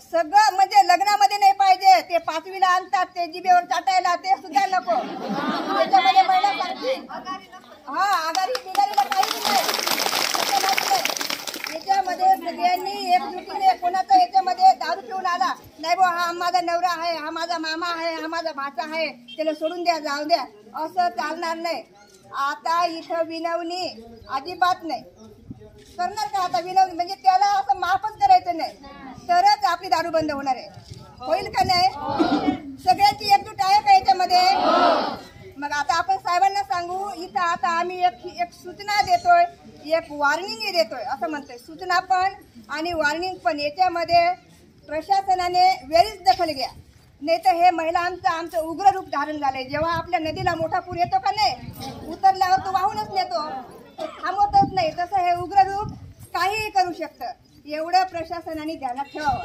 सगळं म्हणजे लग्नामध्ये नाही पाहिजे, ते पाचवीला आणतात ते जिभेवर चाटायला, ते सुद्धा नको. त्याच्यामध्ये महिला सांगतील हा आघाडी बिघाडीला काहीच नाही. याच्यामध्ये सगळ्यांनी एकजुटीने, कोणाचा याच्यामध्ये दारू पिऊन आला नाही बा, हा माझा नवरा आहे, हा माझा मामा आहे, हा माझा भाचा आहे, त्याला सोडून द्या, जाऊ द्या, असं चालणार नाही. आता इथं विनवणी अजिबात नाही करणार का. आता विनवणी म्हणजे त्याला असं माफच करायचं नाही, तरच आपली दारू बंद होणार आहे. होईल का नाही? सगळ्यांची एकजूट आहे का याच्यामध्ये? मग आता आपण साहेबांना सांगू, इथं आता आम्ही एक सूचना देतोय, एक वॉर्निंग देतोय. असं म्हणतोय, सूचना पण आणि वॉर्निंग पण. याच्यामध्ये प्रशासनाने वेळीच दखल घ्या, नाही तर हे महिलांचं उग्र रूप धारण झालंय. जेव्हा आपल्या नदीला मोठा पूर येतो का नाही, उतरल्यावर तो वाहूनच नेतो, थांबवतच नाही. तसं हे उग्र रूप काहीही करू शकतं. एवढं प्रशासनाने ध्यानात ठेवावं.